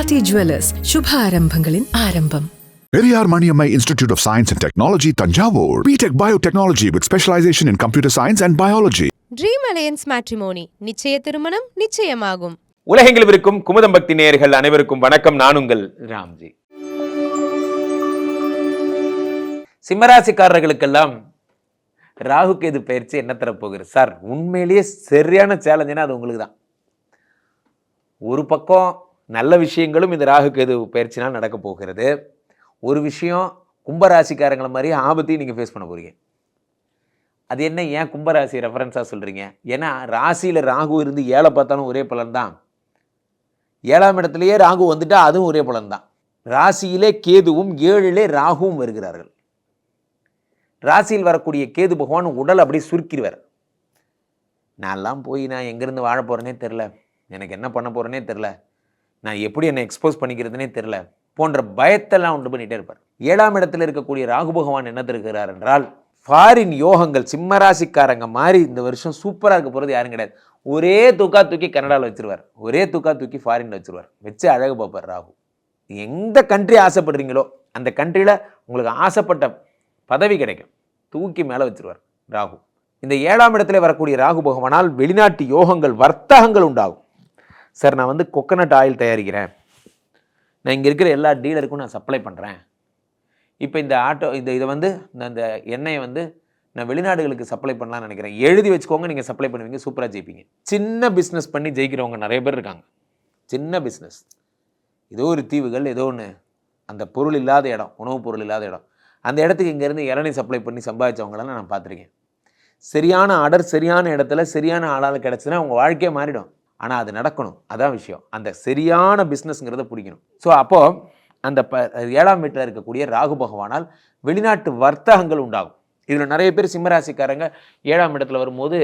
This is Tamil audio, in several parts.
Pati Jewellers, Shubha Arambhangalin Arambam. Periyar Maniammai Institute of Science and Technology, Tanjavur. B.Tech Biotechnology with specialization in computer science and biology. Dream alliance matrimony நிச்சய திருமணம் நிச்சயமாகும். உலகெங்கிலும் இருக்கும் குமுதம் பக்தி நேயர்கள் அனைவருக்கும் வணக்கம். நான் உங்கள் ராம்ஜி. சிம்மராசிக்காரர்களுக்கெல்லாம் ராகு கேது பயிற்சி என்ன தரப்போகுது சார்? உண்மையிலேயே சரியான சேலஞ்சுனா அது உங்களுக்கு தான். ஒரு பக்கம் நல்ல விஷயங்களும் இந்த ராகு கேது பயிற்சினால் நடக்க போகிறது. ஒரு விஷயம் கும்பராசிக்காரங்களை மாதிரி ஆபத்தையும் நீங்கள் ஃபேஸ் பண்ண போகிறீங்க. அது என்ன, ஏன் கும்பராசி ரெஃபரன்ஸாக சொல்கிறீங்க? ஏன்னா ராசியில் ராகு இருந்து ஏழை பார்த்தாலும் ஒரே பலன் தான். 7ஆம் இடத்துலையே ராகு வந்துட்டால் அதுவும் ஒரே பலன் தான். ராசியிலே கேதுவும் 7லே ராகுவும் வருகிறார்கள். ராசியில் வரக்கூடிய கேது பகவான் உடல் அப்படியே சுருக்கிடுவார். நான்லாம் போய் நான் எங்கேருந்து வாழ போகிறேனே தெரில, எனக்கு என்ன பண்ண போகிறேனே தெரில, நான் எப்படி என்னை எக்ஸ்போஸ் பண்ணிக்கிறதுனே தெரில போன்ற பயத்தெல்லாம் உண்டு பண்ணிகிட்டே இருப்பார். 7ஆம் இடத்துல இருக்கக்கூடிய ராகு பகவான் என்ன தருகிறார் என்றால், ஃபாரின் யோகங்கள். சிம்மராசிக்காரங்க மாதிரி இந்த வருஷம் சூப்பராக இருக்க போகிறது யாரும் கிடையாது. ஒரே தூக்கா தூக்கி கனடாவில் வச்சுருவார், ஒரே தூக்கா தூக்கி ஃபாரினில் வச்சுருவார். வச்சு அழகு பார்ப்பார் ராகு. எந்த கண்ட்ரி ஆசைப்படுறீங்களோ அந்த கண்ட்ரியில் உங்களுக்கு ஆசைப்பட்ட பதவி கிடைக்கும், தூக்கி மேலே வச்சுருவார் ராகு. இந்த 7ஆம் இடத்துல வரக்கூடிய ராகு பகவானால் வெளிநாட்டு யோகங்கள், வர்த்தகங்கள் உண்டாகும். சார், நான் கொக்கனட் ஆயில் தயாரிக்கிறேன், நான் இங்கே இருக்கிற எல்லா டீலருக்கும் நான் சப்ளை பண்ணுறேன், இப்போ இந்த இதை இந்த எண்ணெயை நான் வெளிநாடுகளுக்கு சப்ளை பண்ணலான்னு நினைக்கிறேன், எழுதி வச்சுக்கோங்க, நீங்கள் சப்ளை பண்ணுவீங்க, சூப்பராக ஜெயிப்பீங்க. சின்ன பிஸ்னஸ் பண்ணி ஜெயிக்கிறவங்க நிறைய பேர் இருக்காங்க. சின்ன பிஸ்னஸ், ஏதோ ஒரு தீவுகள், ஏதோ ஒன்று, அந்த பொருள் இல்லாத இடம், உணவுப் பொருள் இல்லாத இடம், அந்த இடத்துக்கு இங்கேருந்து இளநீர் சப்ளை பண்ணி சம்பாதிச்சவங்களெல்லாம் நான் பார்த்துருக்கேன். சரியான ஆர்டர் சரியான இடத்துல சரியான ஆளால் கிடச்சுன்னா அவங்க வாழ்க்கையே மாறிடும். ஆனால் அது நடக்கணும், அதான் விஷயம். அந்த சரியான பிஸ்னஸ்ங்கிறத பிடிக்கணும். ஸோ அப்போது அந்த 7ஆம் வீட்டில் இருக்கக்கூடிய ராகு பகவானால் வெளிநாட்டு வர்த்தகங்கள் உண்டாகும். இதில் நிறைய பேர் சிம்மராசிக்காரங்க 7ஆம் இடத்துல வரும்போது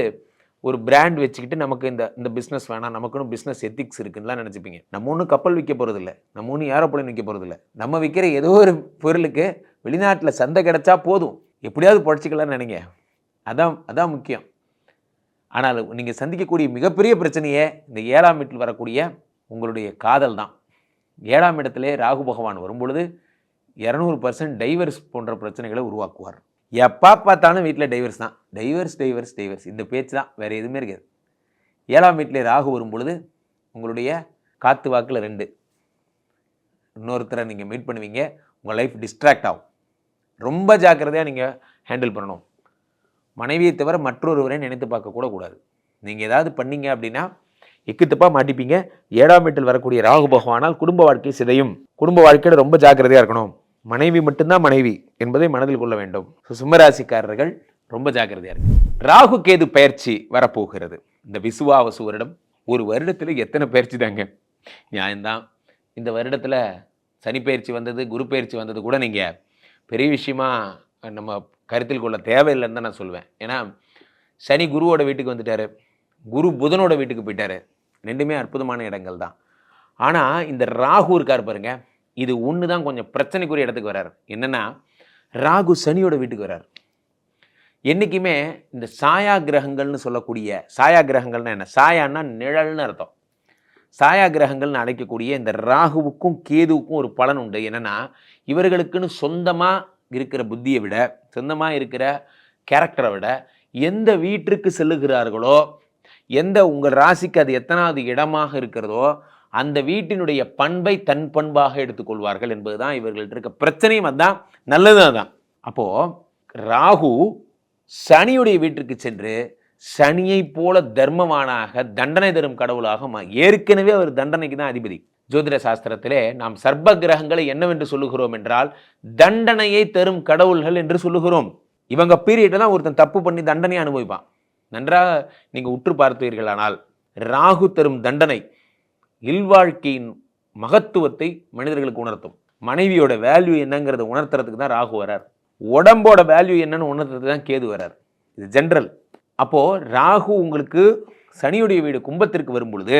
ஒரு பிராண்ட் வச்சுக்கிட்டு நமக்கு இந்த பிஸ்னஸ் வேணாம், நமக்குன்னு பிஸ்னஸ் எத்திக்ஸ் இருக்குன்னுலாம் நினச்சிப்பீங்க. நம்ம ஒன்றும் கப்பல் விற்க போகிறதில்ல, நம்ம ஒன்றும் ஏரோப்ளேன் விற்க போகிறதில்ல. நம்ம விற்கிற ஏதோ ஒரு பொருளுக்கு வெளிநாட்டில் சந்தை கிடைச்சா போதும், எப்படியாவது பொழைச்சிக்கலாம்னு நினைங்க. அதான் முக்கியம். ஆனால் நீங்கள் சந்திக்கக்கூடிய மிகப்பெரிய பிரச்சனையே இந்த 7ஆம் வீட்டில் வரக்கூடிய உங்களுடைய காதல் தான். 7ஆம் இடத்திலே ராகு பகவான் வரும்பொழுது 200% டைவர்ஸ் போன்ற பிரச்சனைகளை உருவாக்குவார். எப்போ பார்த்தாலும் வீட்டில் டைவர்ஸ் தான், டைவர்ஸ் இந்த பேச்சு தான், வேறு எதுவுமே இருக்காது. 7ஆம் வீட்டிலே ராகு வரும்பொழுது உங்களுடைய காத்து வாக்கில் 2 இன்னொருத்தரை நீங்கள் மீட் பண்ணுவீங்க, உங்கள் லைஃப் டிஸ்ட்ராக்ட் ஆகும். ரொம்ப ஜாக்கிரதையாக நீங்கள் ஹேண்டில் பண்ணணும். மனைவியை தவிர மற்றொருவரை நினைத்து பார்க்கக்கூட கூடாது. நீங்கள் ஏதாவது பண்ணீங்க அப்படின்னா எக்குத்தப்பாக மாட்டிப்பீங்க. 7ஆம் வீட்டில் வரக்கூடிய ராகு பகவானால் குடும்ப வாழ்க்கை சிதையும். குடும்ப வாழ்க்கையில் ரொம்ப ஜாக்கிரதையாக இருக்கணும். மனைவி மட்டும்தான் மனைவி என்பதை மனதில் கொள்ள வேண்டும். சிம்மராசிக்காரர்கள் ரொம்ப ஜாக்கிரதையாக இருக்கு. ராகு கேது பயிற்சி வரப்போகிறது. இந்த விசுவாவசு வருடம், ஒரு வருடத்தில் எத்தனை பயிற்சி தாங்க? நியாயம்தான். இந்த வருடத்தில் சனி பயிற்சி வந்தது, குரு பயிற்சி வந்தது கூட நீங்கள் பெரிய விஷயமா நம்ம கருத்தில் கொள்ள தேவையில்லைன்னு தான் நான் சொல்லுவேன். ஏன்னா சனி குருவோட வீட்டுக்கு வந்துட்டார், குரு புதனோட வீட்டுக்கு போயிட்டார். ரெண்டுமே அற்புதமான இடங்கள் தான். ஆனால் இந்த ராகு இருக்கார் பாருங்க, இது ஒன்று தான் கொஞ்சம் பிரச்சனைக்குரிய இடத்துக்கு வர்றார். என்னென்னா, ராகு சனியோட வீட்டுக்கு வர்றார். என்றைக்குமே இந்த சாயா கிரகங்கள்னு சொல்லக்கூடிய, சாயா கிரகங்கள்னா என்ன? சாயான்னா நிழல்னு அர்த்தம். சாயா கிரகங்கள்னு அழைக்கக்கூடிய இந்த ராகுவுக்கும் கேதுவுக்கும் ஒரு பலன் உண்டு. என்னென்னா, இவர்களுக்குன்னு சொந்தமாக இருக்கிற புத்தியை விட, சொந்தமாக இருக்கிற கேரக்டரை விட, எந்த வீட்டிற்கு செல்லுகிறார்களோ, எந்த உங்கள் ராசிக்கு அது எத்தனாவது இடமாக இருக்கிறதோ அந்த வீட்டினுடைய பண்பை தன் பண்பாக எடுத்துக்கொள்வார்கள் என்பதுதான் இவர்கள்ட்ட இருக்க பிரச்சனையும். அதுதான் நல்லது. தான் அப்போது ராகு சனியுடைய வீட்டிற்கு சென்று சனியை போல தர்மவானாக தண்டனை தரும் கடவுளாக ஏற்கனவே அவர் தண்டனைக்கு தான் அதிபதி. ஜோதிட சாஸ்திரத்திலே நாம் சர்ப்ப கிரகங்களை என்னவென்று சொல்லுகிறோம் என்றால் தண்டனையை தரும் கடவுள்கள் என்று சொல்லுகிறோம். இவங்க பீரியட்ல தான் ஒருத்தன் தப்பு பண்ணி தண்டனையை அனுபவிப்பான். நன்றாக நீங்கள் உற்று பார்த்தீர்களானால் ராகு தரும் தண்டனை இல்வாழ்க்கையின் மகத்துவத்தை மனிதர்களுக்கு உணர்த்தும். மனைவியோட வேல்யூ என்னங்கிறத உணர்த்துறதுக்கு தான் ராகு வரார். உடம்போட வேல்யூ என்னன்னு உணர்த்துறதுக்கு தான் கேது வரார். இது ஜென்ரல். அப்போது ராகு உங்களுக்கு சனியுடைய வீடு கும்பத்திற்கு வரும் பொழுது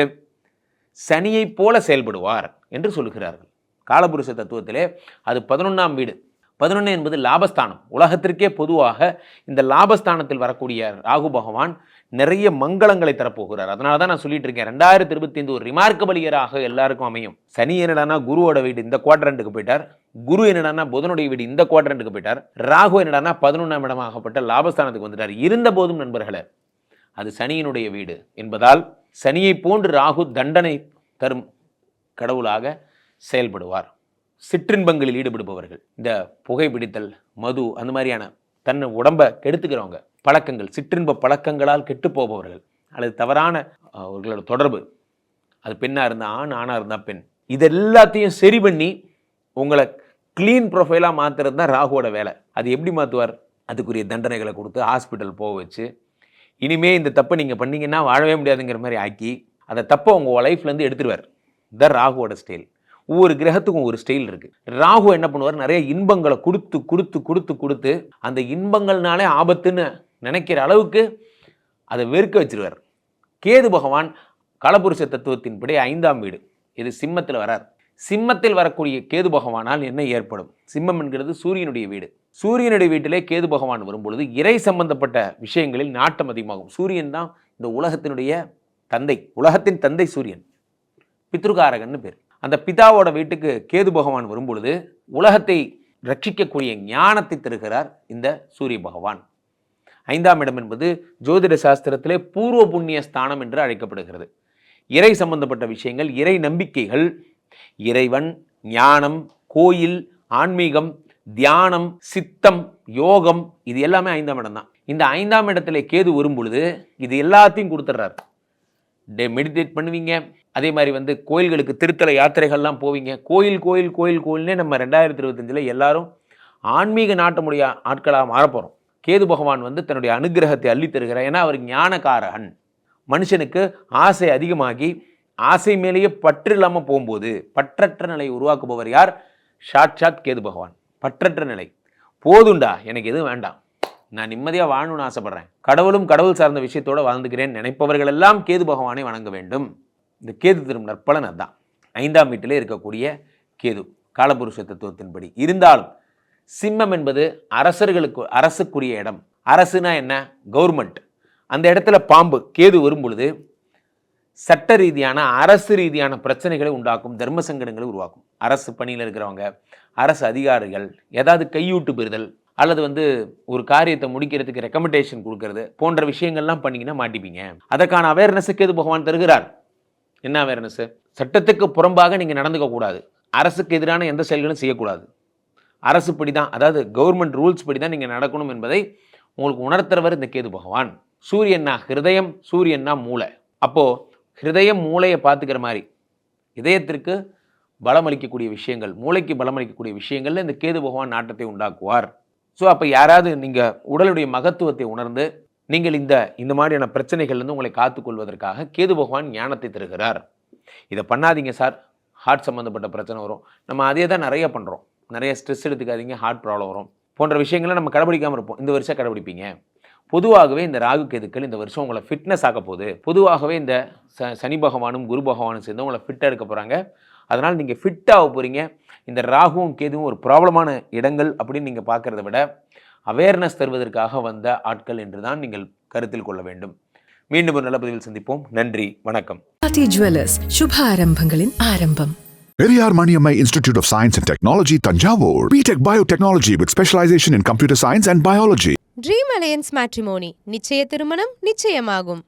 சனியை போல செயல்படுவார் என்று சொல்லுகிறார்கள். காலபுருஷ தத்துவத்திலே அது 11ஆம் வீடு. 11 என்பது லாபஸ்தானம். உலகத்திற்கே பொதுவாக இந்த லாபஸ்தானத்தில் வரக்கூடிய ராகு பகவான் நிறைய மங்களங்களை தரப்போகிறார். அதனால தான் நான் சொல்லிட்டு இருக்கேன் 2025 ஒரு ரிமார்க்கபிள் இயராக எல்லாருக்கும் அமையும். சனி என்னடானா குருவோட வீடு இந்த குவாட்ரண்ட்டுக்கு போயிட்டார், குரு என்னடானா புதனுடைய வீடு இந்த குவாட்ரண்ட்டுக்கு போயிட்டார், ராகு என்னடானா 11ஆம் இடமாகப்பட்ட லாபஸ்தானத்துக்கு வந்துட்டார். இருந்த போதும் நண்பர்களே அது சனியினுடைய வீடு என்பதால் சனியை போன்று ராகு தண்டனை தரும் கடவுளாக செயல்படுவார். சிற்றின்பங்களில் ஈடுபடுபவர்கள், இந்த புகைப்பிடித்தல், மது, அந்த மாதிரியான தன்னை உடம்பை கெடுத்துக்கிறவங்க, பழக்கங்கள், சிற்றின்ப பழக்கங்களால் கெட்டு போபவர்கள், அல்லது தவறான அவர்களோட தொடர்பு, அது பெண்ணாக இருந்தால் ஆண், ஆணாக இருந்தால் பெண், இது எல்லாத்தையும் சரி பண்ணி உங்களை க்ளீன் ப்ரொஃபைலாக மாற்றுறது தான் ராகுவோட வேலை. அது எப்படி மாற்றுவார்? அதுக்குரிய தண்டனைகளை கொடுத்து ஹாஸ்பிட்டல் போக வச்சு, இனிமே இந்த தப்பை நீங்கள் பண்ணீங்கன்னா வாழவே முடியாதுங்கிற மாதிரி ஆக்கி அந்த தப்பை உங்கள் லைஃப்லேருந்து எடுத்துருவார். இதுதான் ராகுவோட ஸ்டைல். ஒவ்வொரு கிரகத்துக்கும் ஒரு ஸ்டைல் இருக்குது. ராகு என்ன பண்ணுவார்? நிறைய இன்பங்களை கொடுத்து கொடுத்து கொடுத்து கொடுத்து அந்த இன்பங்கள்னாலே ஆபத்துன்னு நினைக்கிற அளவுக்கு அதை வெறுக்க வச்சிருவார். கேது பகவான் காலபுருஷ தத்துவத்தின்படி 5ஆம் வீடு, இது சிம்மத்தில் வரார். சிம்மத்தில் வரக்கூடிய கேது பகவானால் என்ன ஏற்படும்? சிம்மம் என்கிறது சூரியனுடைய வீடு. சூரியனுடைய வீட்டிலே கேது பகவான் வரும்பொழுது இறை சம்பந்தப்பட்ட விஷயங்களில் நாட்டம் அதிகமாகும். சூரியன் தான் இந்த உலகத்தினுடைய தந்தை, உலகத்தின் தந்தை சூரியன், பித்ருகாரகன்னு பேர். அந்த பிதாவோட வீட்டுக்கு கேது பகவான் வரும்பொழுது உலகத்தை ரட்சிக்கக்கூடிய ஞானத்தை தருகிறார் இந்த சூரிய பகவான். 5ஆம் இடம் என்பது ஜோதிட சாஸ்திரத்திலே பூர்வ புண்ணிய ஸ்தானம் என்று அழைக்கப்படுகிறது. இறை சம்பந்தப்பட்ட விஷயங்கள், இறை நம்பிக்கைகள், இறைவன், ஞானம், கோயில், ஆன்மீகம், தியானம், சித்தம், யோகம், இது எல்லாமே 5ஆம் இடம் தான். இந்த 5ஆம் இடத்துல கேது வரும் பொழுது இது எல்லாத்தையும் கொடுத்துட்றாரு. மெடிடேட் பண்ணுவீங்க, அதே மாதிரி கோயில்களுக்கு திருத்தல யாத்திரைகள்லாம் போவீங்க. கோயில் கோயில் கோயில் கோயில்னே நம்ம 2025 எல்லாரும் ஆன்மீக நாட்டமுடைய ஆட்களாக மாறப்போகிறோம். கேது பகவான் தன்னுடைய அனுகிரகத்தை அள்ளி தருகிறார். ஏன்னா அவர் ஞானகாரகன். மனுஷனுக்கு ஆசை அதிகமாகி ஆசை மேலேயே பற்று இல்லாமல் போகும்போது பற்றற்ற நிலையை உருவாக்குபவர் யார்? சாட்சாத் கேது பகவான். பற்றற்ற நிலை, போதுண்டா எனக்கு எதுவும் வேண்டாம், நான் நிம்மதியாக வாழணும்னு ஆசைப்படுறேன், கடவுளும் கடவுள் சார்ந்த விஷயத்தோடு வாழ்ந்துக்கிறேன் நினைப்பவர்கள் எல்லாம் கேது பகவானை வணங்க வேண்டும். இந்த கேது தரும் நற்பலன் அதுதான். 5ஆம் வீட்டிலே இருக்கக்கூடிய கேது காலபுருஷ தத்துவத்தின்படி. இருந்தாலும் சிம்மம் என்பது அரசுக்குரிய இடம். அரசுனா என்ன? கவர்மெண்ட். அந்த இடத்துல பாம்பு கேது வரும் பொழுது சட்ட ரீதியான அரசு ரீதியான பிரச்சனைகளை உண்டாக்கும், தர்ம சங்கடங்களை உருவாக்கும். அரசு பணியில் இருக்கிறவங்க, அரசு அதிகாரிகள் ஏதாவது கையூட்டு பெறுதல் அல்லது ஒரு காரியத்தை முடிக்கிறதுக்கு ரெக்கமெண்டேஷன் கொடுக்கறது போன்ற விஷயங்கள்லாம் பண்ணிங்கன்னா மாட்டிப்பீங்க. அதற்கான அவேர்னஸை கேது பகவான் தருகிறார். என்ன அவேர்னஸ்? சட்டத்துக்கு புறம்பாக நீங்கள் நடந்துக்க கூடாது, அரசுக்கு எதிரான எந்த செயல்களும் செய்யக்கூடாது, அரசு படி தான், அதாவது கவர்மெண்ட் ரூல்ஸ் படி தான் நீங்கள் நடக்கணும் என்பதை உங்களுக்கு உணர்த்துறவர் இந்த கேது பகவான். சூரியன்னா ஹிருதயம், சூரியன்னா மூளை. அப்போது ஹிருதயம் மூளையை பார்த்துக்கிற மாதிரி இதயத்திற்கு பலமளிக்கக்கூடிய விஷயங்கள், மூளைக்கு பலமளிக்கக்கூடிய விஷயங்கள்ல இந்த கேது பகவான் நாட்டத்தை உண்டாக்குவார். ஸோ அப்போ யாராவது நீங்கள் உடலுடைய மகத்துவத்தை உணர்ந்து நீங்கள் இந்த மாதிரியான பிரச்சனைகள்லேருந்து உங்களை காத்துக்கொள்வதற்காக கேது பகவான் ஞானத்தை தருகிறார். இதை பண்ணாதீங்க சார், ஹார்ட் சம்மந்தப்பட்ட பிரச்சனை வரும், நம்ம அதே தான் நிறைய பண்ணுறோம், நிறைய ஸ்ட்ரெஸ் எடுத்துக்காதீங்க, ஹார்ட் ப்ராப்ளம் வரும் போன்ற விஷயங்களை நம்ம கடைபிடிக்காமல் இருப்போம். இந்த வருஷம் கடைபிடிப்பீங்க. பொதுவாகவே இந்த ராகு கேதுக்கள் இந்த வருஷம் உங்களை ஃபிட்னஸ் ஆக போகுது. பொதுவாகவே இந்த சனி பகவானும் குரு பகவானும் சேர்ந்து உங்களை ஃபிட்டாக எடுக்க போகிறாங்க. அதனால் நீங்கள் ஃபிட்டாக போகிறீங்க. இந்த ராகுவும் கேதுவும் ஒரு ப்ராப்ளமான இடங்கள் அப்படின்னு நீங்கள் பார்க்குறத விட அவேர்னஸ் தருவதற்காக வந்த ஆட்கள் என்று தான் நீங்கள் கருத்தில் கொள்ள வேண்டும். மீண்டும் ஒரு நல்ல பதிவில் சந்திப்போம். நன்றி, வணக்கம். ஆதி ஜுவல்லர்ஸ், சுப ஆரம்பங்களின் ஆரம்பம். Periyar Maniammai Institute of Science and Technology, Tanjavur. BTech Biotechnology with specialization in computer science and biology. Dream alliance matrimony, நிச்சய திருமணம் நிச்சயமாகும்.